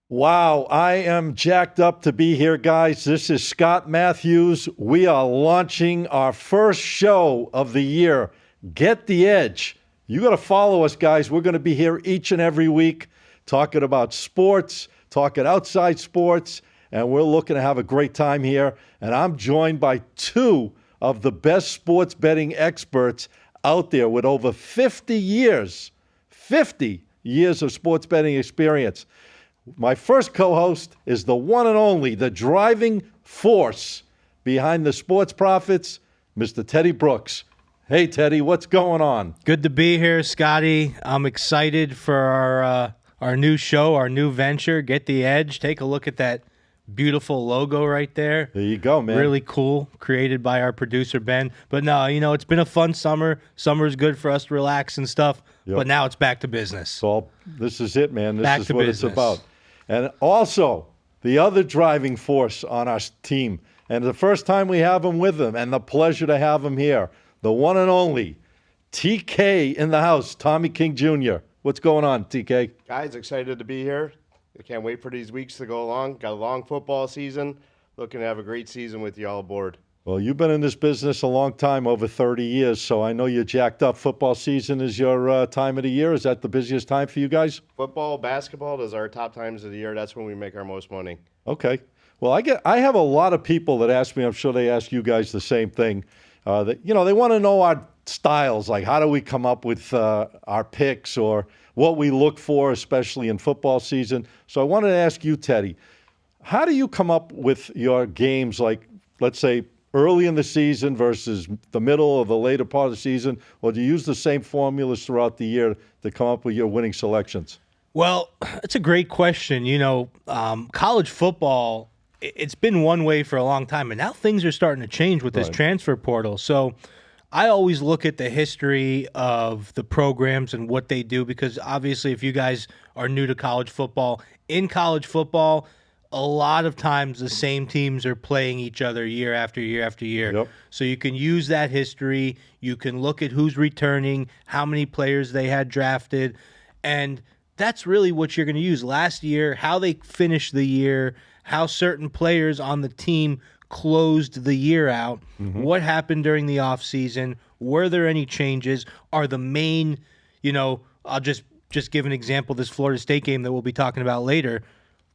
Wow, I am jacked up to be here, guys. This is Scott Matthews. We are launching our first show of the year, Get the Edge. You got to follow us, guys. We're going to be here each and every week talking about sports, talking outside sports, and we're looking to have a great time here. And I'm joined by two of the best sports betting experts out there with over 50 years of sports betting experience. My first co-host is the one and only, the driving force behind the Sports Profits, Mr. Teddy Brooks. Hey, Teddy, what's going on? Good to be here, Scotty. I'm excited for our new show, our new venture, Get the Edge. Take a look at that beautiful logo right there. There you go, man. Really cool, created by our producer, Ben. But no, it's been a fun summer. Summer's good for us to relax and stuff, But now it's back to business. This is it, man. This back is to what business. It's about. And also, the other driving force on our team, and the first time we have him with him, and the pleasure to have him here, the one and only TK in the house, Tommy King Jr. What's going on, TK? Guys, excited to be here. I can't wait for these weeks to go along. Got a long football season. Looking to have a great season with you all aboard. Well, you've been in this business a long time, over 30 years, so I know you're jacked up. Football season is your time of the year. Is that the busiest time for you guys? Football, basketball, those are our top times of the year. That's when we make our most money. Okay. Well, I have a lot of people that ask me, I'm sure they ask you guys the same thing, that they want to know our styles, like how do we come up with our picks or what we look for, especially in football season. So I wanted to ask you, Teddy, how do you come up with your games, like, let's say, early in the season versus the middle or the later part of the season, or do you use the same formulas throughout the year to come up with your winning selections? Well, it's a great question. College football, it's been one way for a long time, and now things are starting to change with this transfer portal. So I always look at the history of the programs and what they do, because obviously if you guys are new to college football, in college football, a lot of times the same teams are playing each other year after year after year. Yep. So you can use that history. You can look at who's returning, how many players they had drafted, and that's really what you're going to use. Last year, how they finished the year, how certain players on the team closed the year out, what happened during the offseason, were there any changes, are the main, I'll just give an example, this Florida State game that we'll be talking about later.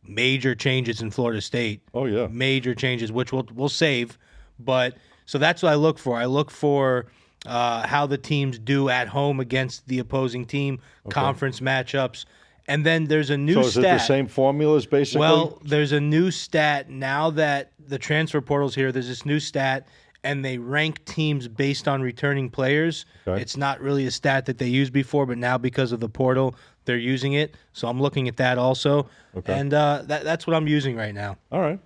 Major changes in Florida State. Oh, yeah. Major changes, which we'll save. But so that's what I look for. I look for how the teams do at home against the opposing team, conference matchups. And then there's a new stat. So is it the same formulas, basically? Well, there's a new stat now that the transfer portal's here. There's this new stat, and they rank teams based on returning players. Okay. It's not really a stat that they used before, but now because of the portal, they're using it. So I'm looking at that also. Okay. And that's what I'm using right now. All right.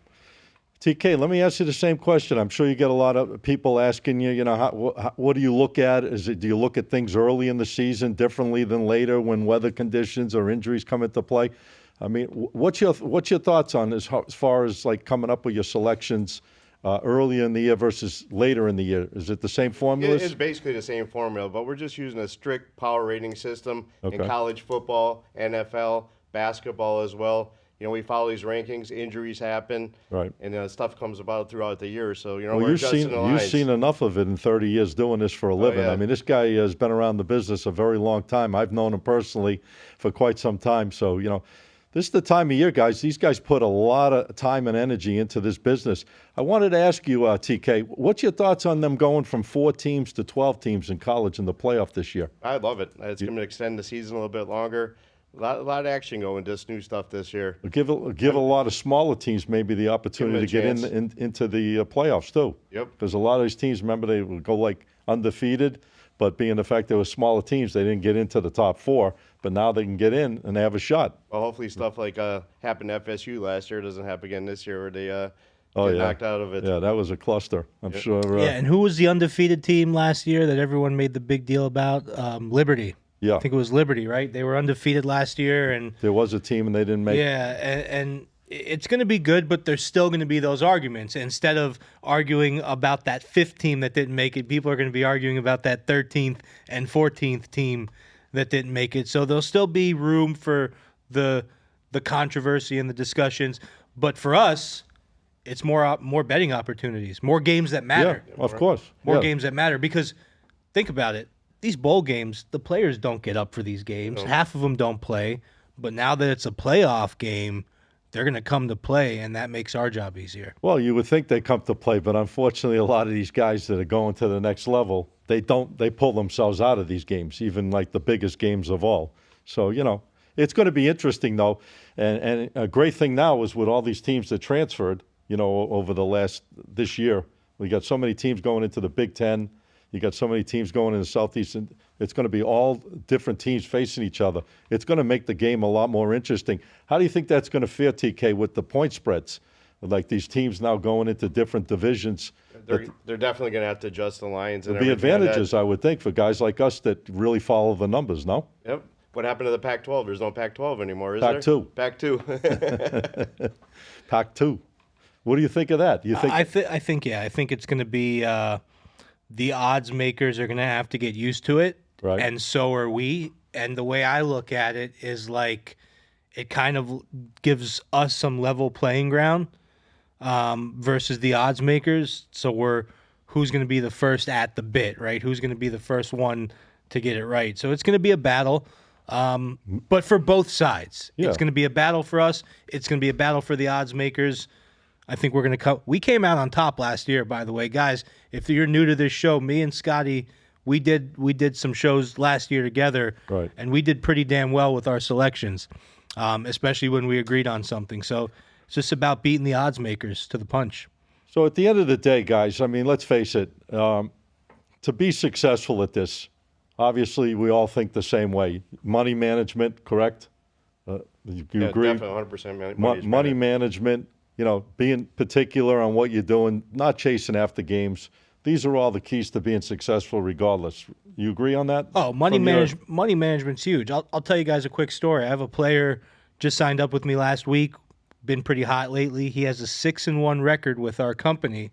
TK, let me ask you the same question. I'm sure you get a lot of people asking you, what do you look at? Do you look at things early in the season differently than later when weather conditions or injuries come into play? I mean, what's your thoughts on as far as like coming up with your selections early in the year versus later in the year? Is it the same formulas? It's basically the same formula, but we're just using a strict power rating system in Okay. college football, NFL, basketball as well. We follow these rankings. Injuries happen, Right. And stuff comes about throughout the year. So Well, we're adjusting the lines. you've seen enough of it in 30 years doing this for a living. yeah. I mean, this guy has been around the business a very long time. I've known him personally for quite some time. So, this is the time of year, guys. These guys put a lot of time and energy into this business. I wanted to ask you, TK, what's your thoughts on them going from 4 teams to 12 teams in college in the playoff this year? I love it. It's going to extend the season a little bit longer. A lot of action going, just new stuff this year. Give a lot of smaller teams maybe the opportunity to Give get them a into the playoffs too. Yep. Because a lot of these teams, remember, they would go like undefeated, but being the fact they were smaller teams, they didn't get into the top 4. But now they can get in and they have a shot. Well, hopefully stuff like happened to FSU last year doesn't happen again this year, where they get knocked out of it. Yeah, that was a cluster. I'm sure. Yeah, and who was the undefeated team last year that everyone made the big deal about? Liberty. Yeah. I think it was Liberty, right? They were undefeated last year, and There was a team and they didn't make. yeah, and it's going to be good, but there's still going to be those arguments. Instead of arguing about that 5th team that didn't make it, people are going to be arguing about that 13th and 14th team that didn't make it. So there'll still be room for the the controversy and the discussions. But for us, it's more betting opportunities, more games that matter. Yeah, of course. More Yeah. games that matter, because think about it. These bowl games, the players don't get up for these games. Half of them don't play. But now that it's a playoff game, they're going to come to play, and that makes our job easier. Well, you would think they come to play, but unfortunately, a lot of these guys that are going to the next level, they don't. They pull themselves out of these games, even like the biggest games of all. So, it's going to be interesting, though. And a great thing now is with all these teams that transferred, over this year, we got so many teams going into the Big Ten. You got so many teams going in the Southeast, and it's going to be all different teams facing each other. It's going to make the game a lot more interesting. How do you think that's going to fare, TK, with the point spreads? Like these teams now going into different divisions. They're definitely going to have to adjust the lines. There'll be advantages, I would think, for guys like us that really follow the numbers, no? Yep. What happened to the Pac-12? There's no Pac-12 anymore, is there? Pac-2. Pac-2. Pac-2. What do you think of that? Do you think? I think it's going to be the odds makers are going to have to get used to it, Right. and so are we. And the way I look at it is like it kind of gives us some level playing ground versus the odds makers. So who's going to be the first at the bit, right? Who's going to be the first one to get it right? So it's going to be a battle, but for both sides. Yeah. It's going to be a battle for us. It's going to be a battle for the odds makers. I think we're going to we came out on top last year, by the way. Guys, if you're new to this show, me and Scotty, we did some shows last year together, Right. and we did pretty damn well with our selections, especially when we agreed on something. So it's just about beating the odds makers to the punch. So at the end of the day, guys, I mean, let's face it, to be successful at this, obviously we all think the same way. Money management, correct? You Yeah, agree? definitely 100% Money management, being particular on what you're doing, not chasing after games. These are all the keys to being successful regardless. You agree on that? Oh, money management's huge. I'll tell you guys a quick story. I have a player just signed up with me last week, been pretty hot lately. He has a 6-1 record with our company,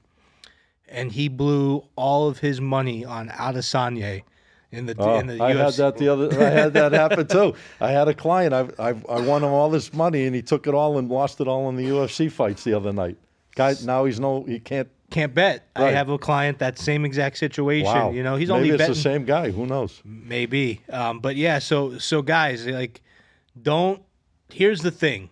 and he blew all of his money on Adesanya in the I UFC. had that happen too. I had a client. I won him all this money, and he took it all and lost it all in the UFC fights the other night. Guy, now he can't. Can't bet. Right. I have a client that same exact situation. Wow. He's Maybe only it's betting. the same guy. Who knows? Maybe. But yeah. So guys, like, don't. Here's the thing.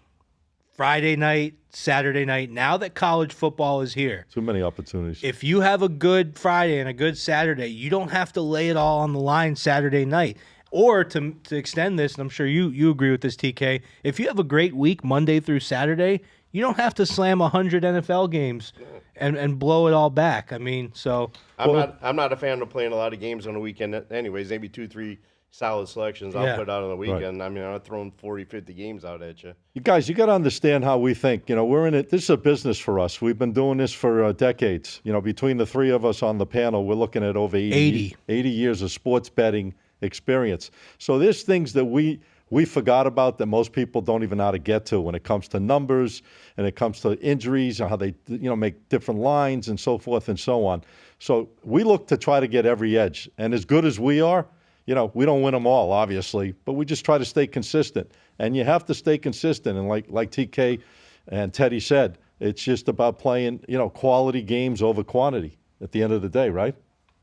Friday night, Saturday night. Now that college football is here, Too many opportunities. if you have a good Friday and a good Saturday, you don't have to lay it all on the line Saturday night. Or to extend this, and I'm sure you agree with this, TK, if you have a great week Monday through Saturday, you don't have to slam 100 NFL games and blow it all back. I mean, so I'm not a fan of playing a lot of games on the weekend anyways. Maybe 2-3 solid selections I'll Yeah. put out on the weekend. I mean, I'm not throwing 40, 50 games out at you. You guys, you got to understand how we think. We're in it. This is a business for us. We've been doing this for decades. Between the three of us on the panel, we're looking at over 80 years of sports betting experience. So there's things that we forgot about that most people don't even know how to get to when it comes to numbers and it comes to injuries and how they make different lines and so forth and so on. So we look to try to get every edge. And as good as we are, we don't win them all, obviously, but we just try to stay consistent. And you have to stay consistent. And like TK and Teddy said, it's just about playing, quality games over quantity at the end of the day, right?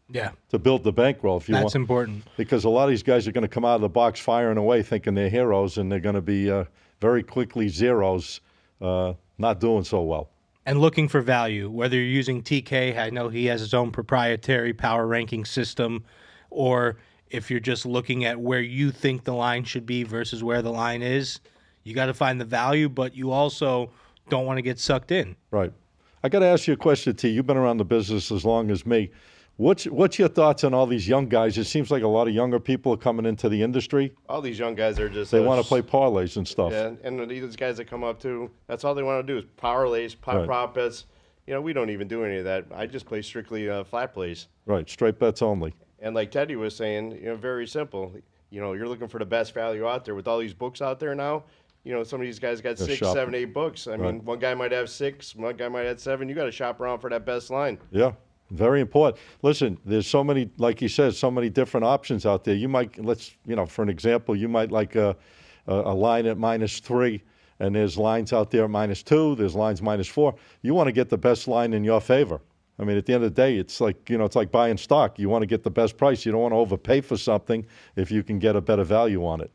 yeah, To build the bankroll, if you want. that's important. Because a lot of these guys are going to come out of the box firing away thinking they're heroes, and they're going to be very quickly zeros, not doing so well. And looking for value, whether you're using TK, I know he has his own proprietary power ranking system, or if you're just looking at where you think the line should be versus where the line is, you got to find the value, but you also don't want to get sucked in. Right. I got to ask you a question, T. You've been around the business as long as me. What's your thoughts on all these young guys? It seems like a lot of younger people are coming into the industry. All these young guys are just... They want to play parlays and stuff. Yeah, and these guys that come up too, that's all they want to do is parlays, prop bets. We don't even do any of that. I just play strictly flat plays. Right. Straight bets only. And like Teddy was saying, very simple. You're looking for the best value out there. With all these books out there now, some of these guys got 6, shopping. 7, 8 books. I mean, one guy might have 6, one guy might have 7. You got to shop around for that best line. Yeah. Very important. Listen, there's so many, like you said, so many different options out there. You might, for an example, you might like a line at -3, and there's lines out there -2, there's lines -4. You want to get the best line in your favor. I mean, at the end of the day, it's like, it's like buying stock. You want to get the best price. You don't want to overpay for something if you can get a better value on it.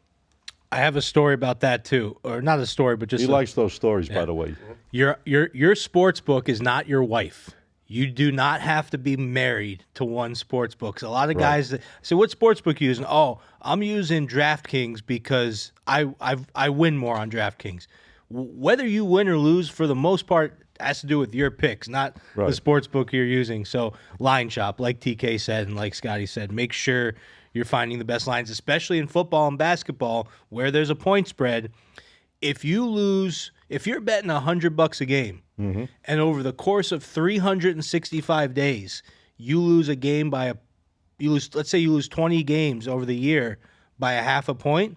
I have a story about that too, or not a story, but just He likes those stories, by the way. Your sports book is not your wife. You do not have to be married to one sports book. So a lot of guys that say, "What sports book are you using?" "Oh, I'm using DraftKings because I win more on DraftKings." Whether you win or lose, for the most part, has to do with your picks, not the sports book you're using. So line shop, like TK said and like Scotty said, make sure you're finding the best lines, especially in football and basketball where there's a point spread. If you lose, if you're betting $100 a game, and over the course of 365 days, you lose a game by let's say you lose 20 games over the year by a half a point,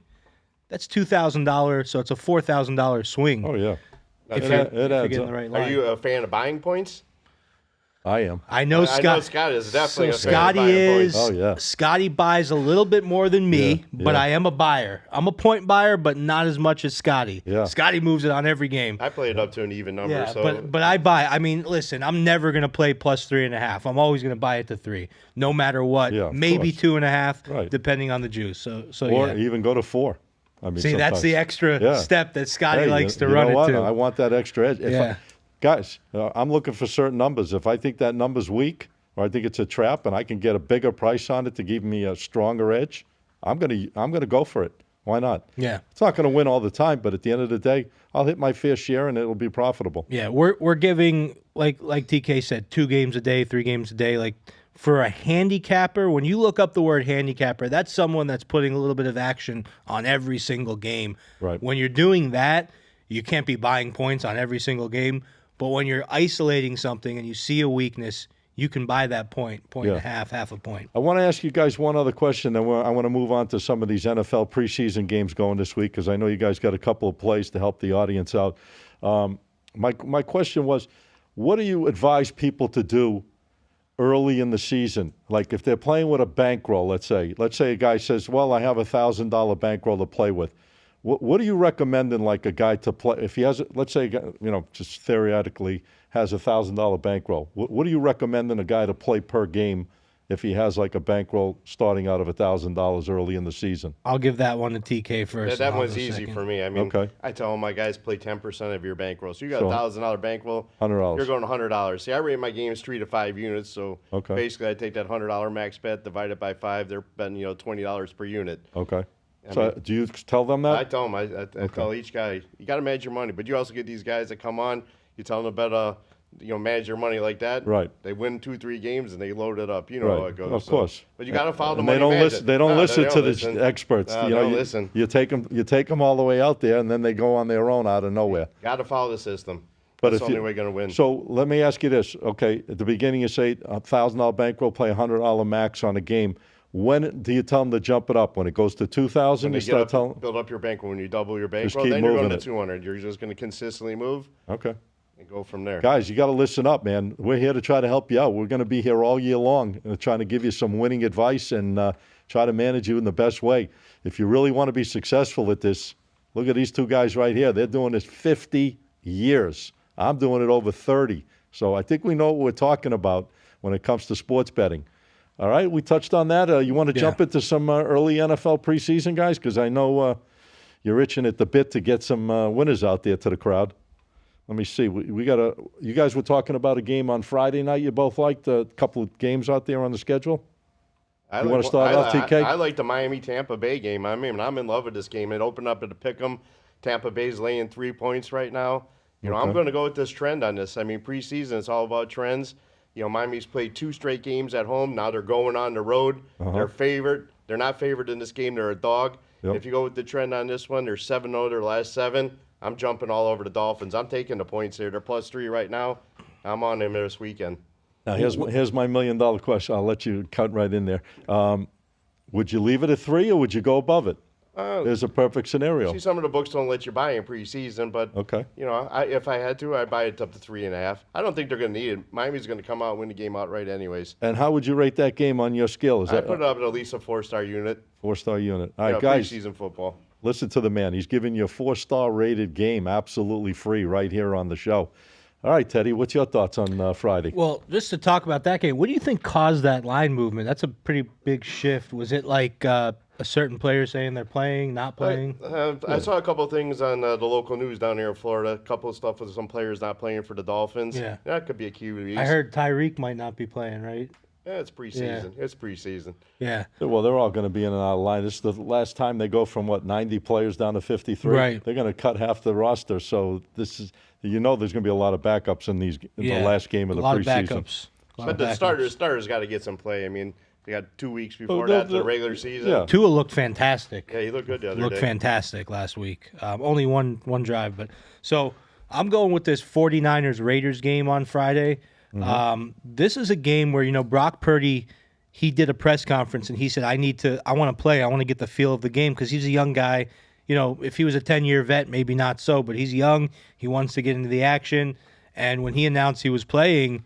that's $2,000. So it's a $4,000 swing. Oh, yeah. If It you're adds getting up. the right line. Are you a fan of buying points? I am. I know I know Scott is definitely So a fan of Scotty buying is. points. Oh, yeah. Scotty buys a little bit more than me, but yeah. I am a buyer. I'm a point buyer, but not as much as Scotty. Yeah. Scotty moves it on every game. I play it up to an even number. Yeah, so but I buy. I mean, listen, I'm never gonna play +3.5. I'm always gonna buy it to 3, no matter what. Yeah, of Maybe course. 2.5, Right. depending on the juice. So Or yeah. even go to 4. I mean, See, that's sometimes. the extra Yeah. step that Scotty Hey, likes to you run know what? it too. I want that extra edge. Yeah. Guys, I'm looking for certain numbers. If I think that number's weak or I think it's a trap and I can get a bigger price on it to give me a stronger edge, I'm gonna go for it. Why not? Yeah. It's not going to win all the time, but at the end of the day, I'll hit my fair share and it'll be profitable. Yeah, we're giving, like TK said, 2 games a day, 3 games a day. Like, for a handicapper, when you look up the word handicapper, that's someone that's putting a little bit of action on every single game. Right. When you're doing that, you can't be buying points on every single game. But when you're isolating something and you see a weakness, you can buy that point and a half a point. I want to ask you guys one other question, then I want to move on to some of these NFL preseason games going this week because I know you guys got a couple of plays to help the audience out. My question was, what do you advise people to do early in the season? Like if they're playing with a bankroll, let's say a guy says, well, I have $1,000 bankroll to play with. What are you recommending, like a guy to play if he has, let's say, just theoretically has $1,000 bankroll? What are you recommending a guy to play per game if he has like a bankroll starting out of $1,000 early in the season? I'll give that one to TK first. Yeah, that and I'll one's go easy second. for me. I mean, Okay. I tell all my guys play 10% of your bankroll. So you got So, a $1,000 bankroll. $100. You're going $100. See, I rate my games 3 to 5 units. So Okay. basically, I take that $100 max bet, divide it by 5. They're betting $20 per unit. Okay. So do you tell them that? I tell them. I tell each guy, you got to manage your money. But you also get these guys that come on. You tell them to bet manage your money like that. Right. They win 2-3 games and they load it up. You know Right. how it goes. Of course. But you got to follow the And money. they don't magic. listen. They don't No, listen to listen. the experts. No, you they know, don't you, listen. you take them all the way out there, and then they go on their own out of nowhere. Got to follow the system. But That's if the only you- way you're going to win. So let me ask you this. Okay, at the beginning you say $1,000 bankroll, play $100 max on a game. When do you tell them to jump it up? When it goes to 2,000, When you they get start up, telling. build up your bankroll. When you double your bankroll, keep then you're going moving to it. 200. You're just going to consistently move Okay. and go from there. Guys, you got to listen up, man. We're here to try to help you out. We're going to be here all year long trying to give you some winning advice and try to manage you in the best way. If you really want to be successful at this, look at these two guys right here. They're doing this 50 years. I'm doing it over 30. So I think we know what we're talking about when it comes to sports betting. All right, we touched on that. You want to jump into some early NFL preseason, guys? Because I know you're itching at the bit to get some winners out there to the crowd. Let me see. We got a. You guys were talking about a game on Friday night. You both liked a couple of games out there on the schedule. You want to start off, TK? I like the Miami-Tampa Bay game. I mean, I'm in love with this game. It opened up at a pick'em. Tampa Bay's laying 3 points right now. I'm going to go with this trend on this. I mean, preseason, it's all about trends. Miami's played 2 straight games at home. Now they're going on the road. They're favored. They're not favored in this game. They're a dog. Yep. If you go with the trend on this one, they're 7-0 their last 7. I'm jumping all over the Dolphins. I'm taking the points here. They're +3 right now. I'm on them this weekend. Now here's my $1 million question. I'll let you cut right in there. Would you leave it at 3 or would you go above it? There's a perfect scenario. See, some of the books don't let you buy in preseason, but Okay. if I had to, I'd buy it up to 3.5. I don't think they're going to need it. Miami's going to come out and win the game outright anyways. And how would you rate that game on your scale? Is I that put it up at least a 4-star unit. 4-star unit? All right, guys. Preseason football. Listen to the man. He's giving you a 4-star rated game absolutely free right here on the show. All right, Teddy, what's your thoughts on Friday? Well, just to talk about that game, what do you think caused that line movement? That's a pretty big shift. Was it like a certain player saying they're playing, not playing? I saw a couple of things on the local news down here in Florida. A couple of stuff with some players not playing for the Dolphins. Yeah. That could be a key release. I heard Tyreek might not be playing, right? Yeah, it's preseason. Yeah. It's preseason. Yeah. Well, they're all going to be in and out of line. This is the last time they go from, 90 players down to 53? Right. They're going to cut half the roster. So this is, there's going to be a lot of backups in the last game of the preseason. A lot of backups. But the starters got to get some play. I mean, they got 2 weeks before that to the regular season. Yeah. Tua looked fantastic. Yeah, he looked good the other day. Looked fantastic last week. Only one drive. But so I'm going with this 49ers-Raiders game on Friday. This is a game where, Brock Purdy, he did a press conference and he said, I want to play. I want to get the feel of the game because he's a young guy. If he was a 10-year vet, maybe not so, but he's young. He wants to get into the action. And when he announced he was playing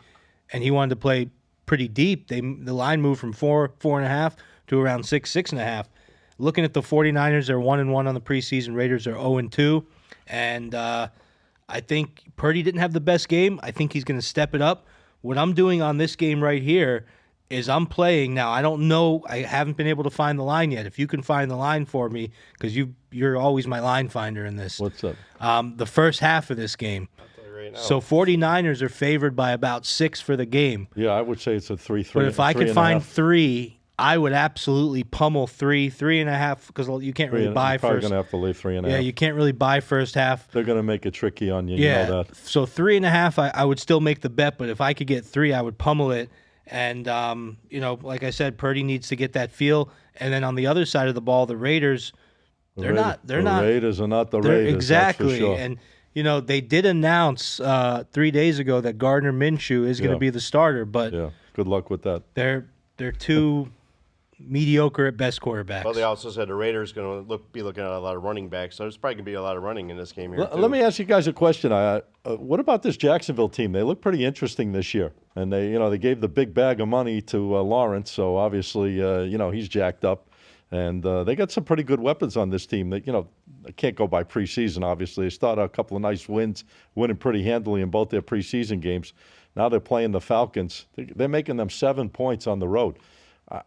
and he wanted to play pretty deep, the line moved from 4.5 to around 6.5. Looking at the 49ers, they're 1-1 on the preseason. Raiders are 0-2. And I think Purdy didn't have the best game. I think he's going to step it up. What I'm doing on this game right here is I'm playing now. I don't know. I haven't been able to find the line yet. If you can find the line for me, because you're always my line finder in this. What's up? The first half of this game. Right now. So 49ers are favored by about 6 for the game. Yeah, I would say it's a 3-3. But if I could find 3, I would absolutely pummel 3.5, because you can't really buy You're probably first. going to have to leave 3.5. Yeah, you can't really buy first half. They're going to make it tricky on you. Yeah. You know that. So 3.5, I would still make the bet, but if I could get 3, I would pummel it. And, like I said, Purdy needs to get that feel. And then on the other side of the ball, the Raiders, The Raiders are not the Raiders. Exactly. That's for sure. And, they did announce 3 days ago that Gardner Minshew is going to be the starter, but Yeah, good luck with that. they're too mediocre at best quarterbacks. Well, they also said the Raiders going to be looking at a lot of running backs, so there's probably going to be a lot of running in this game here. Let me ask you guys a question. What about this Jacksonville team? They look pretty interesting this year, and they gave the big bag of money to Lawrence, so obviously he's jacked up, and they got some pretty good weapons on this team. That they can't go by preseason. Obviously, they started a couple of nice wins, winning pretty handily in both their preseason games. Now they're playing the Falcons. They're making them 7 points on the road.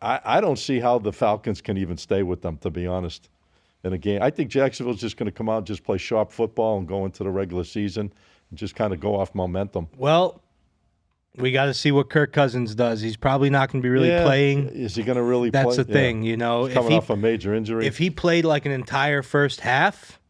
I don't see how the Falcons can even stay with them, to be honest, in a game. I think Jacksonville's just going to come out and just play sharp football and go into the regular season and just kind of go off momentum. Well, we got to see what Kirk Cousins does. He's probably not going to be really playing. Is he going to really play? That's the thing, He's If coming off a major injury. If he played like an entire first half,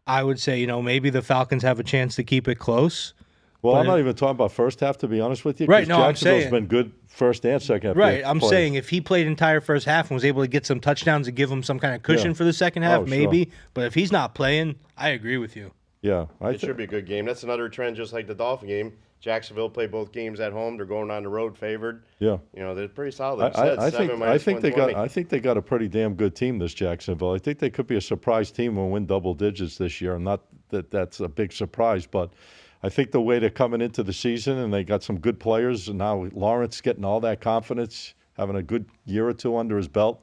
I would say, maybe the Falcons have a chance to keep it close. Well, I'm not even talking about first half, to be honest with you. Right, no, I'm Jacksonville's saying. been good first and second half. Right, I'm saying if he played entire first half and was able to get some touchdowns and give him some kind of cushion for the second half, maybe. Sure. But if he's not playing, I agree with you. Yeah. It should be a good game. That's another trend, just like the Dolphin game. Jacksonville play both games at home. They're going on the road favored. Yeah. They're pretty solid. I think they got a pretty damn good team, this Jacksonville. I think they could be a surprise team and win double digits this year. Not that that's a big surprise, but I think the way they're coming into the season, and they got some good players, and now Lawrence getting all that confidence, having a good year or two under his belt,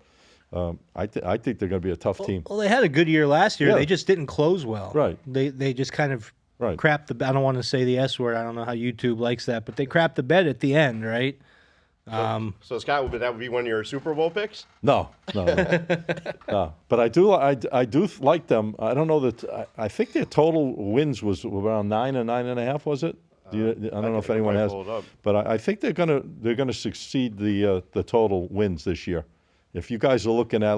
I think they're going to be a tough team. Well, they had a good year last year. Yeah. They just didn't close well. Right. They just kind of Right. crapped the. I don't want to say the S word. I don't know how YouTube likes that, but they crapped the bed at the end, right? So Scott, that would be one of your Super Bowl picks? No. No. But I do like them. I don't know that. I think their total wins was around 9 and 9.5. Was it? I don't know if anyone has. But I think they're gonna succeed the total wins this year. If you guys are looking at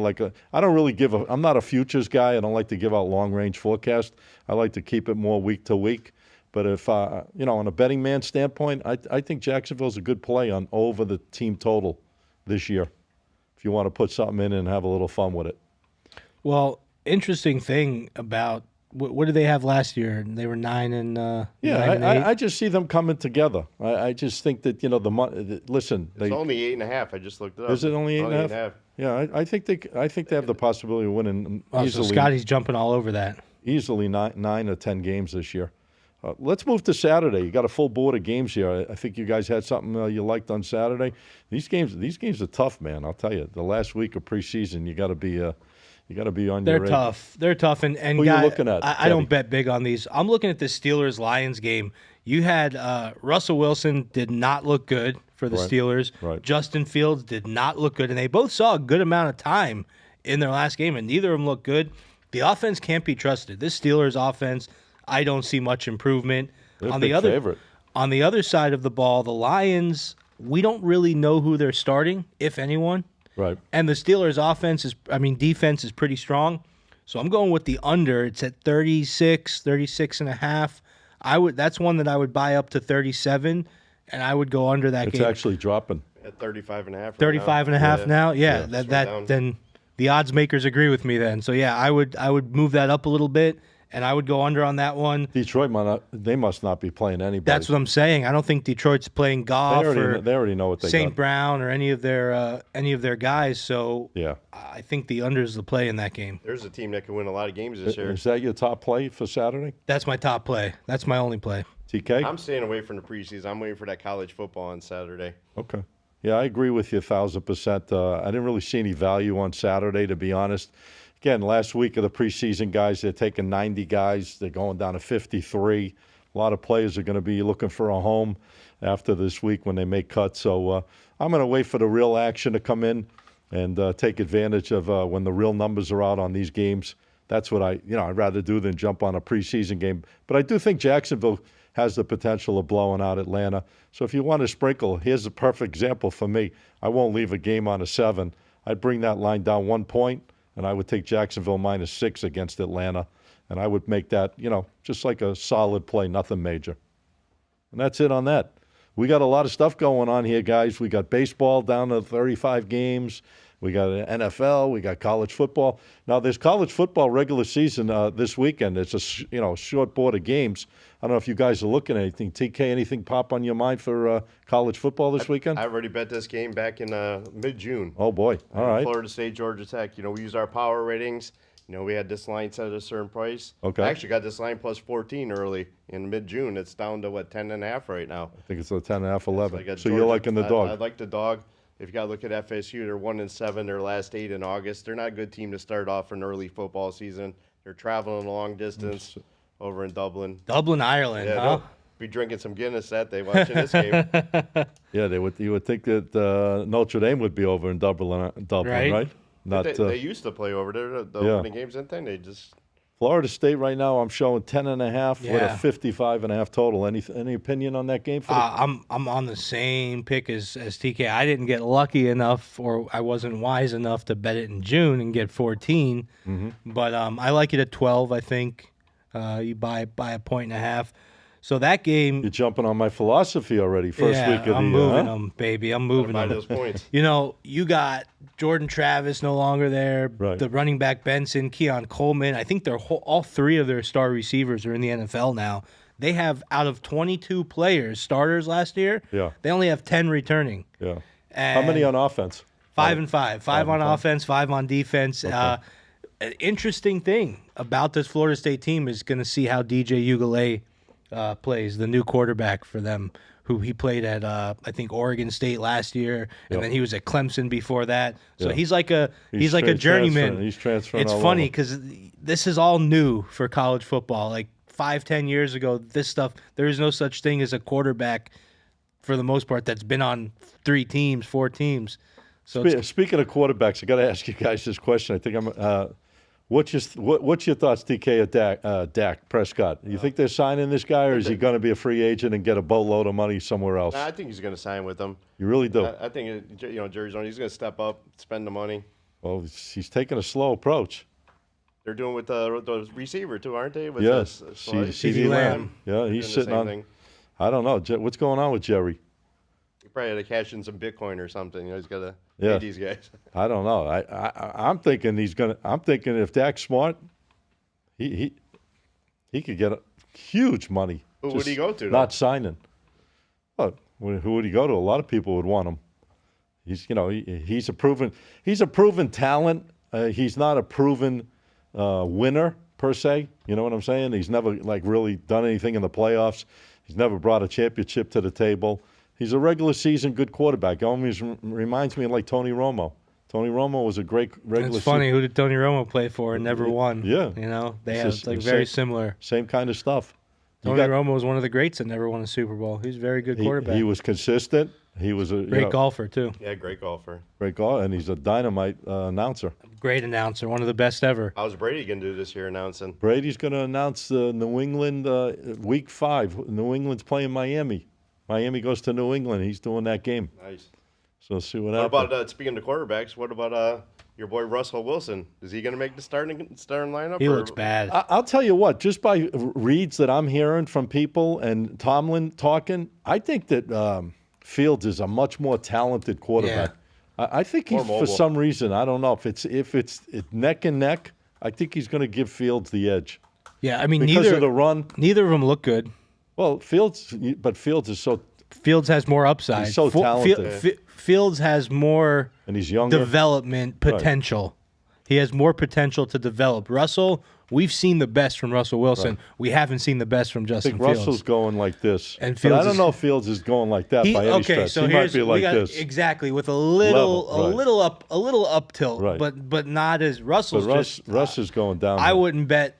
I don't really I'm not a futures guy. I don't like to give out long range forecast. I like to keep it more week to week. But if, on a betting man standpoint, I think Jacksonville's a good play on over the team total this year, if you want to put something in and have a little fun with it. Well, interesting thing about what did they have last year? They were 9 and 9 and 8. I just see them coming together. I just think that, listen. It's only 8.5. I just looked it up. Is it only 8.5? Yeah, I think they have the possibility of winning easily. So Scotty's jumping all over that. Easily 9 or 10 games this year. Let's move to Saturday. You got a full board of games here. I think you guys had something you liked on Saturday. These games are tough, man. I'll tell you. The last week of preseason, you got to be You got to be on They're your tough. They're tough. And Who guy, you looking at, I Teddy? don't bet big on these. I'm looking at the Steelers-Lions game. You had Russell Wilson did not look good for the Right. Steelers. Right. Justin Fields did not look good. And they both saw a good amount of time in their last game, and neither of them looked good. The offense can't be trusted. This Steelers offense, I don't see much improvement. They're a on big the other favorite. On the other side of the ball, the Lions, we don't really know who they're starting, if anyone. Right. And the Steelers' defense is pretty strong. So I'm going with the under. It's at 36 and a half. That's one that I would buy up to 37, and I would go under that It's game. actually dropping. At 35 and a half. 35 and a half now. Yeah, it's way down. then the odds makers agree with me then. So yeah, I would move that up a little bit, and I would go under on that one. Detroit they must not be playing anybody. That's what I'm saying. I don't think Detroit's playing Goff They already know what they St. got. Brown or any of their guys. So Yeah. I think the under is the play in that game. There's a team that can win a lot of games this year. Is that your top play for Saturday? That's my top play. That's my only play. TK? I'm staying away from the preseason. I'm waiting for that college football on Saturday. Okay. Yeah, I agree with you 1,000%. I didn't really see any value on Saturday, to be honest. Again, last week of the preseason guys, they're taking 90 guys. They're going down to 53. A lot of players are going to be looking for a home after this week when they make cuts. So I'm going to wait for the real action to come in and take advantage of when the real numbers are out on these games. That's what I'd rather do than jump on a preseason game. But I do think Jacksonville has the potential of blowing out Atlanta. So if you want to sprinkle, here's a perfect example for me. I won't leave a game on a 7. I'd bring that line down 1 point, and I would take Jacksonville -6 against Atlanta. And I would make that, just like a solid play, nothing major. And that's it on that. We got a lot of stuff going on here, guys. We got baseball down to 35 games. We got NFL. We got college football. Now, there's college football regular season this weekend. It's a short board of games. I don't know if you guys are looking at anything. TK, anything pop on your mind for college football this weekend? I already bet this game back in mid-June. Oh, boy. All right. Florida State, Georgia Tech. We used our power ratings. We had this line set at a certain price. Okay. I actually got this line plus 14 early in mid-June. It's down to, 10.5 right now. I think it's a 10.5, 11. I got So you're Georgia- liking the dog. I like the dog. If you got to look at FSU, they're 1-7 their last 8 in August. They're not a good team to start off an early football season. They're traveling a long distance over in Dublin. Dublin, Ireland, Yeah, huh? they'll be drinking some Guinness that day watching this game. Yeah, you would think that Notre Dame would be over in Dublin, Right. right? Not They used to play over there, the Yeah. opening games, didn't they? They just Florida State right now. I'm showing 10.5 with a Yeah. 55.5 total. Any opinion on that game? For the, I'm on the same pick as TK. I didn't get lucky enough, or I wasn't wise enough to bet it in June and get 14. But I like it at 12. I think you buy a 1.5. So that game, you're jumping on my philosophy already. First yeah, week of the I'm year, moving huh? them, baby. I'm moving buy them. those points. You got Jordan Travis no longer there. Right. The running back Benson, Keon Coleman. I think all 3 of their star receivers are in the NFL now. They have, out of 22 players, starters last year, Yeah. they only have 10 returning. Yeah. And How many on offense? 5 and 5. 5 on and five. offense, 5 on defense. An interesting thing about this Florida State team is going to see how DJ Ugalele plays, the new quarterback for them, who he played at I think Oregon State last year, and Yep. then he was at Clemson before that. So Yeah. he's like a transferring. journeyman. He's transferring. It's all funny over. because this is all new for college football. Like 5-10 years ago, this stuff, there is no such thing as a quarterback for the most part that's been on 3 teams, 4 teams. So it's, Speaking of quarterbacks, I got to ask you guys this question. I think what's your thoughts, TK, of Dak Prescott? You think they're signing this guy, or is he going to be a free agent and get a boatload of money somewhere else? I think he's going to sign with them. You really do? I think Jerry's on. He's going to step up, spend the money. Well, he's taking a slow approach. They're doing with the receiver too, aren't they? With Yes, CeeDee Lamb. Yeah, Doing he's the sitting same on. thing. I don't know. What's going on with Jerry? He probably had to cash in some Bitcoin or something. He's got to Yeah. pay these guys. I don't know. I'm thinking I'm thinking if Dak's smart, he could get huge money. Who would just he go to, though? Not signing. Well, who would he go to? A lot of people would want him. He's a proven talent. He's not a proven winner per se. You know what I'm saying? He's never really done anything in the playoffs. He's never brought a championship to the table. He's a regular season good quarterback. He always reminds me of like Tony Romo. Tony Romo was a great regular. It's funny. Who did Tony Romo play for and never won? Yeah. They have very similar. Same kind of stuff. Tony Romo was one of the greats that never won a Super Bowl. He was a very good quarterback. He was consistent. He was a great golfer too. Yeah, great golfer. Great golfer, and he's a dynamite announcer. Great announcer, one of the best ever. How's Brady going to do this year announcing? Brady's going to announce New England Week 5. New England's playing Miami. Miami goes to New England. He's doing that game. Nice. So see what happens. What about speaking of quarterbacks? What about your boy Russell Wilson? Is he going to make the starting lineup? He looks bad. I'll tell you what. Just by reads that I'm hearing from people and Tomlin talking, I think that Fields is a much more talented quarterback. Yeah. I think he's for some reason. I don't know if it's neck and neck. I think he's going to give Fields the edge. Yeah, I mean because of the run. Neither of them look good. Well, Fields is so. Fields has more upside. He's so talented. Fields has more and he's younger. Development potential. Right. He has more potential to develop. Russell, we've seen the best from Russell Wilson. Right. We haven't seen the best from Justin Fields. Russell's going like this. And Fields but I don't know if Fields is going like that by any stretch. So he might be like this. Exactly, with a little up tilt, right. but not as Russell's. Russ is going down. I wouldn't bet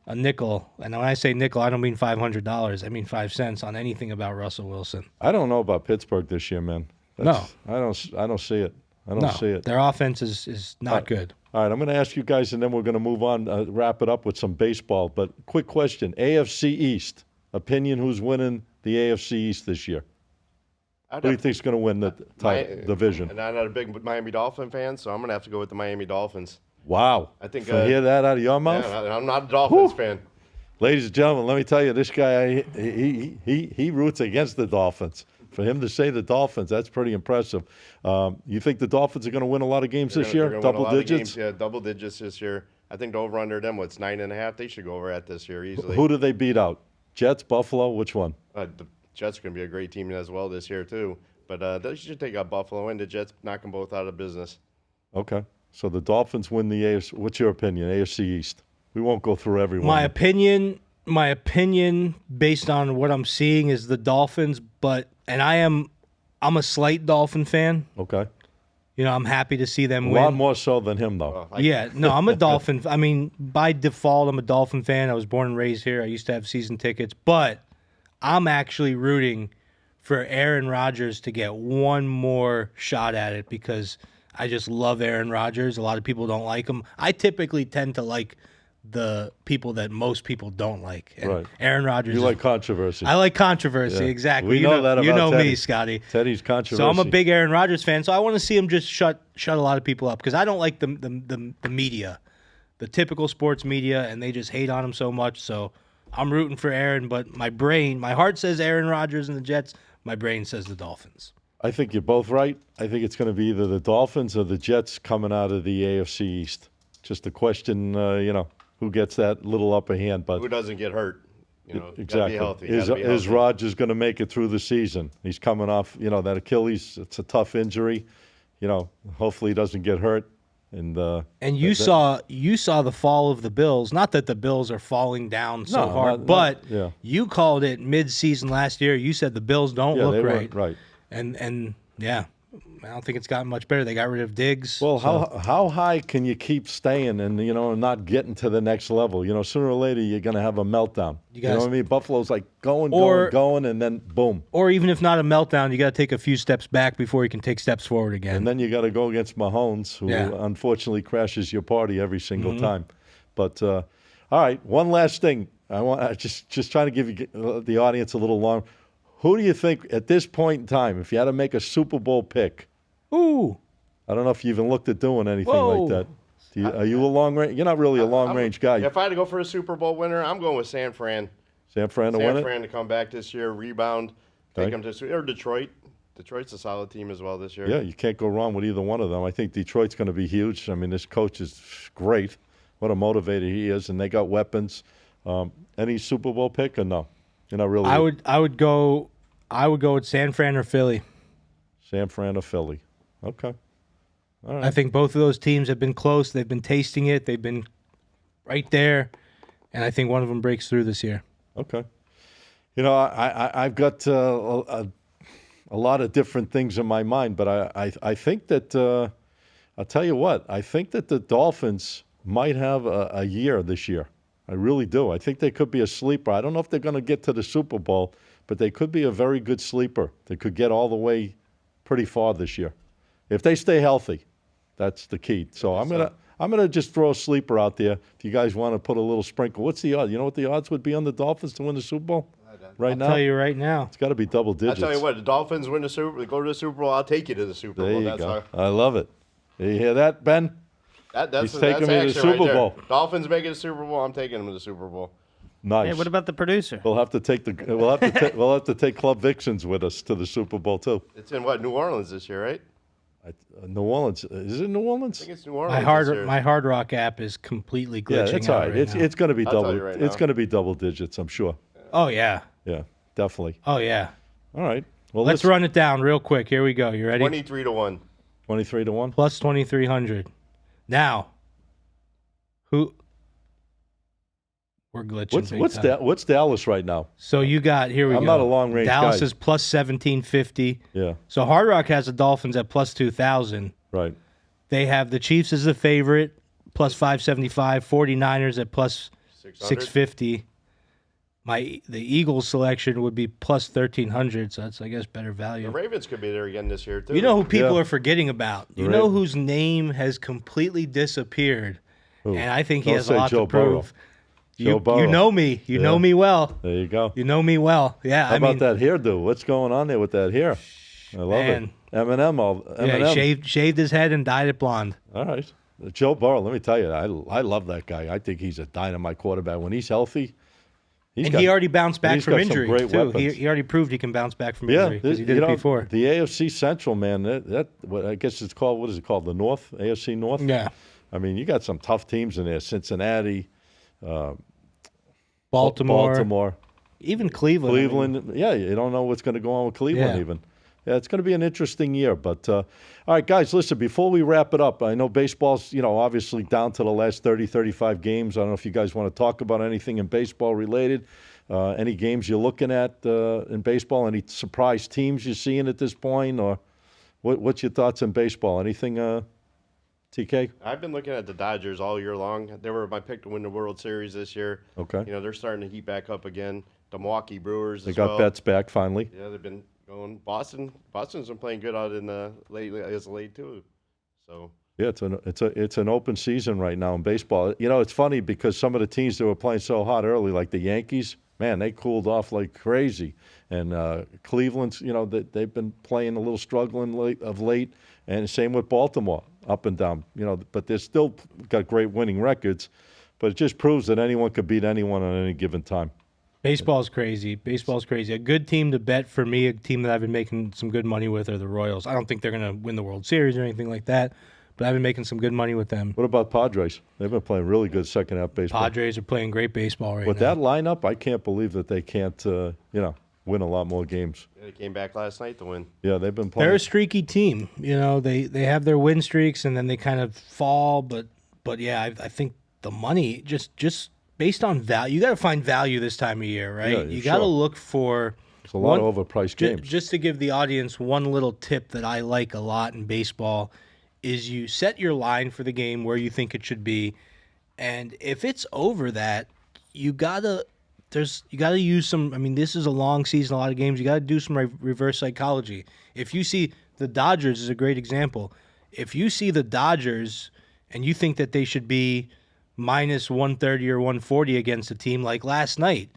a nickel, and when I say nickel, I don't mean $500. I mean 5 cents on anything about Russell Wilson. I don't know about Pittsburgh this year, man. No, I don't see it. I don't see it. Their offense is not good. All right, I'm going to ask you guys, and then we're going to move on, wrap it up with some baseball. But quick question: AFC East opinion? Who's winning the AFC East this year? Who do you think's going to win the division? And I'm not a big Miami Dolphin fan, so I'm going to have to go with the Miami Dolphins. Wow. I think hear that out of your mouth? Yeah, I'm not a Dolphins fan. Ladies and gentlemen, let me tell you, this guy, he roots against the Dolphins. For him to say the Dolphins, that's pretty impressive. You think the Dolphins are going to win a lot of games this year? Double digits? Yeah, double digits this year. I think the over-under them, 9.5? They should go over at this year easily. Who do they beat out? Jets, Buffalo, which one? The Jets are going to be a great team as well this year, too. But they should take out Buffalo, and the Jets knock them both out of business. Okay. So the Dolphins win the AFC. What's your opinion, AFC East? We won't go through everyone. My opinion, based on what I'm seeing, is the Dolphins. I'm a slight Dolphin fan. Okay. I'm happy to see them win. A lot more so than him, though. I'm a Dolphin. I mean, by default, I'm a Dolphin fan. I was born and raised here. I used to have season tickets, but I'm actually rooting for Aaron Rodgers to get one more shot at it because I just love Aaron Rodgers. A lot of people don't like him. I typically tend to like the people that most people don't like. And right. Aaron Rodgers. You like controversy. I like controversy, exactly. We know that about You know Teddy. me, Scotty. Teddy's controversy. So I'm a big Aaron Rodgers fan, so I want to see him just shut a lot of people up because I don't like the media, the typical sports media, and they just hate on him so much. So I'm rooting for Aaron, but my heart says Aaron Rodgers and the Jets. My brain says the Dolphins. I think you're both right. I think it's going to be either the Dolphins or the Jets coming out of the AFC East. Just a question, who gets that little upper hand. But who doesn't get hurt? Exactly. Gotta be healthy. Is Rodgers going to make it through the season? He's coming off, that Achilles. It's a tough injury. Hopefully he doesn't get hurt. And you saw the fall of the Bills. Not that the Bills are falling down so hard, but you called it mid-season last year. You said the Bills don't look right. Right. And yeah, I don't think it's gotten much better. They got rid of Diggs. Well, how high can you keep staying and not getting to the next level? Sooner or later you're going to have a meltdown. You know what I mean? Buffalo's like going, and then boom. Or even if not a meltdown, you got to take a few steps back before you can take steps forward again. And then you got to go against Mahomes, who unfortunately crashes your party every single time. But all right, one last thing. I just trying to give you the audience a little long. Who do you think at this point in time, if you had to make a Super Bowl pick? Ooh. I don't know if you even looked at doing anything like that. Are you a long range? You're not really a long range guy. If I had to go for a Super Bowl winner, I'm going with San Fran. San Fran to win it? San Fran to come back this year, rebound, take them to or Detroit. Detroit's a solid team as well this year. Yeah, you can't go wrong with either one of them. I think Detroit's going to be huge. I mean, this coach is great. What a motivator he is, and they got weapons. Any Super Bowl pick or no? You're not really. I would go with San Fran or Philly. San Fran or Philly. Okay. All right. I think both of those teams have been close. They've been tasting it. They've been right there, and I think one of them breaks through this year. Okay. I've got a a lot of different things in my mind, but I think that I'll tell you what, I think that the Dolphins might have a year this year. I really do. I think they could be a sleeper. I don't know if they're going to get to the Super Bowl, but they could be a very good sleeper. They could get all the way pretty far this year if they stay healthy. That's the key. So I'm gonna just throw a sleeper out there. If you guys want to put a little sprinkle, what's the odds? You know what the odds would be on the Dolphins to win the Super Bowl? Right now, I'll tell you right now. It's got to be double digits. I'll tell you what, the Dolphins win go to the Super Bowl, I'll take you to the Super There Bowl. you go. I love it. You hear that, Ben? That's He's taking me to the action Super right Bowl. there. Dolphins make it to Super Bowl, I'm taking them to the Super Bowl. Nice. Hey, what about the producer? We'll have to take we'll have to take Club Vixens with us to the Super Bowl too. It's in New Orleans this year, right? New Orleans. Is it New Orleans? I think it's New Orleans. My Hard Rock app is completely glitching. Yeah, that's out all right. right now. It's going to be I'll tell double. you right It's now. going to be double digits, I'm sure. Oh yeah. Yeah, definitely. Oh yeah. All right. Well, Let's run it down real quick. Here we go. You ready? 23-1. 23-1. Plus 2,300. Now, who? We're glitching. What's Dallas right now? So you got here we go. I'm not a long range Dallas guy. is plus 1,750. Yeah. So Hard Rock has the Dolphins at plus 2,000. Right. They have the Chiefs as the favorite, plus 575. 49ers at plus 650. The Eagles selection would be plus 1,300, so that's, I guess, better value. The Ravens could be there again this year, too. You know who people Yeah. are forgetting about? You The know Ravens. whose name has completely disappeared? Who? And I think he Don't has a say lot Joe to prove. Joe Burrow. You know me. You know Yeah. me well. There you go. You know me well. Yeah, How I mean, about that hairdo? What's going on there with that hair? I love Man. it. Eminem. yeah, he shaved his head and dyed it blonde. All right. Joe Burrow, let me tell you, I love that guy. I think he's a dynamite quarterback. When he's healthy, And he already bounced back he's from got some injury, great too. weapons. He already proved he can bounce back from Yeah, injury because he did it before. The AFC Central, man, that what I guess it's called, what is it called? The North? AFC North? Yeah. I mean, you got some tough teams in there. Cincinnati, Baltimore, even Cleveland. I mean, Cleveland. Yeah, you don't know what's going to go on with Cleveland Yeah. even. Yeah, it's going to be an interesting year. But, all right, guys, listen, before we wrap it up, I know baseball's, obviously down to the last 30, 35 games. I don't know if you guys want to talk about anything in baseball related. Any games you're looking at in baseball? Any surprise teams you're seeing at this point? Or what's your thoughts on baseball? Anything, TK? I've been looking at the Dodgers all year long. They were my pick to win the World Series this year. Okay. They're starting to heat back up again. The Milwaukee Brewers They as got well. Betts back finally. Yeah, they've been going. Boston's been playing good out in the late too. So Yeah, it's an open season right now in baseball. It's funny because some of the teams that were playing so hot early, like the Yankees, man, they cooled off like crazy. And Cleveland's, they've been playing a little struggling of late, and same with Baltimore, up and down. But they're still got great winning records. But it just proves that anyone could beat anyone on any given time. Baseball's crazy. Baseball's crazy. A good team to bet for me, a team that I've been making some good money with, are the Royals. I don't think they're going to win the World Series or anything like that, but I've been making some good money with them. What about Padres? They've been playing really good second half baseball. Padres are playing great baseball right With now. that lineup, I can't believe that they can't, win a lot more games. yeah, they came back last night to win. Yeah, they've been playing. They're a streaky team. They have their win streaks and then they kind of fall, but yeah, I think the money just based on value. You got to find value this time of year, right? Yeah, you got to sure. look for It's a lot of overpriced games. Just to give the audience one little tip that I like a lot in baseball is you set your line for the game where you think it should be, and if it's over that, you gotta use some. I mean, this is a long season, a lot of games. You got to do some reverse psychology. If you see the Dodgers is a great example. If you see the Dodgers and you think that they should be minus 130 or 140 against a team like last night.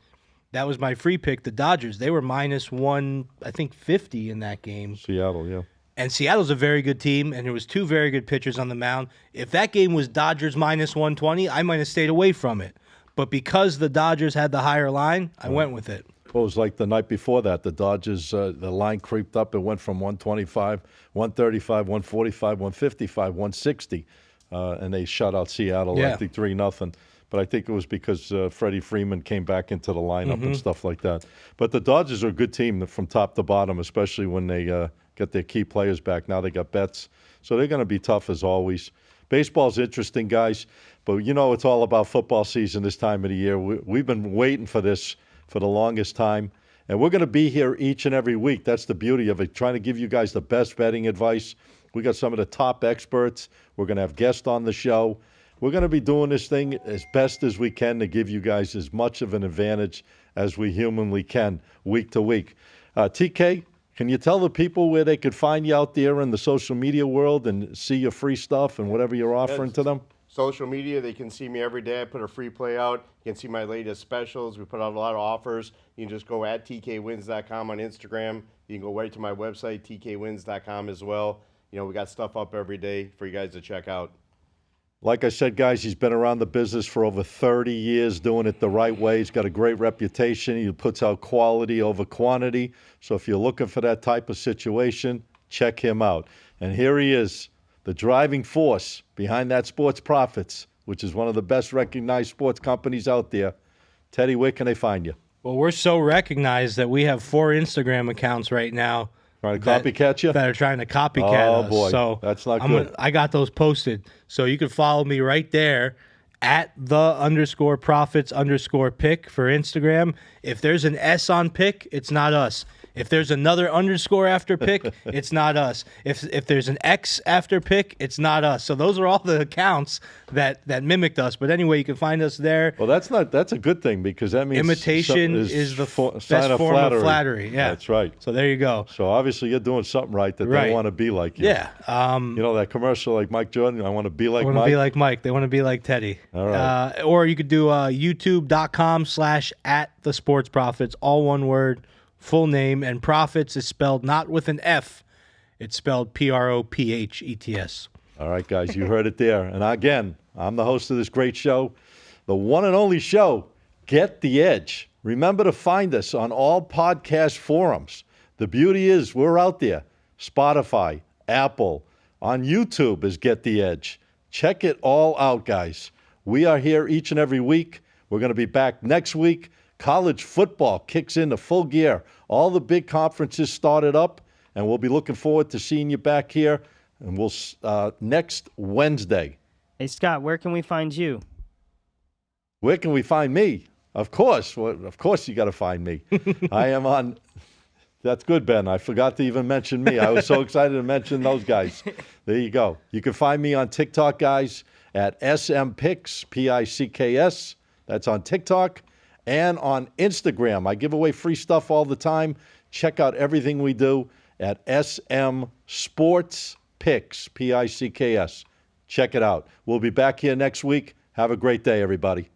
That was my free pick, the Dodgers. They were minus 50 in that game. Seattle, yeah. And Seattle's a very good team, and there was two very good pitchers on the mound. If that game was Dodgers minus 120, I might have stayed away from it. But because the Dodgers had the higher line, I went with it. Well, it was like the night before that. The Dodgers, the line creeped up. It went from 125, 135, 145, 155, 160. And they shut out Seattle, Yeah. I think 3-0. But I think it was because Freddie Freeman came back into the lineup and stuff like that. But the Dodgers are a good team from top to bottom, especially when they get their key players back. Now they got Betts. So they're going to be tough as always. Baseball's interesting, guys. But, it's all about football season this time of the year. We've been waiting for this for the longest time. And we're going to be here each and every week. That's the beauty of it, trying to give you guys the best betting advice. We got some of the top experts. We're going to have guests on the show. We're going to be doing this thing as best as we can to give you guys as much of an advantage as we humanly can week to week. TK, can you tell the people where they could find you out there in the social media world and see your free stuff and whatever you're offering to them? Social media, they can see me every day. I put a free play out. You can see my latest specials. We put out a lot of offers. You can just go at TKwins.com on Instagram. You can go right to my website, TKwins.com as well. You know, we got stuff up every day for you guys to check out. Like I said, guys, he's been around the business for over 30 years doing it the right way. He's got a great reputation. He puts out quality over quantity. So if you're looking for that type of situation, check him out. And here he is, the driving force behind that Sports Profits, which is one of the best recognized sports companies out there. Teddy, where can they find you? Well, we're so recognized that we have 4 Instagram accounts right now. Trying to copycat you? That are trying to copycat us. Oh, boy. So that's not good. I got those posted. So you can follow me right there at _profits_pick for Instagram. If there's an S on pick, it's not us. If there's another underscore after pick, it's not us. If there's an X after pick, it's not us. So those are all the accounts that mimicked us. But anyway, you can find us there. Well, that's a good thing because that means imitation is the best form of flattery. Yeah, that's right. So there you go. So obviously you're doing something right that they want to be like you. Yeah. You know that commercial like Mike Jordan, I want to be like Mike. I want to be like Mike. They want to be like Teddy. All right. Or you could do youtube.com/@thesportsprofits, all one word. Full name, and profits is spelled not with an F. It's spelled PROPHETS. All right, guys, you heard it there. And again, I'm the host of this great show, the one and only show, Get the Edge. Remember to find us on all podcast forums. The beauty is we're out there. Spotify, Apple, on YouTube is Get the Edge. Check it all out, guys. We are here each and every week. We're going to be back next week. College football kicks into full gear. All the big conferences started up, and we'll be looking forward to seeing you back here. And we'll next Wednesday. Hey, Scott, where can we find you? Where can we find me? Of course. Well, of course you got to find me. I am on. That's good, Ben. I forgot to even mention me. I was so excited to mention those guys. There you go. You can find me on TikTok, guys, at smPicks, PICKS. That's on TikTok. And on Instagram. I give away free stuff all the time. Check out everything we do at smsportspicks, PICKS. Check it out. We'll be back here next week. Have a great day, everybody.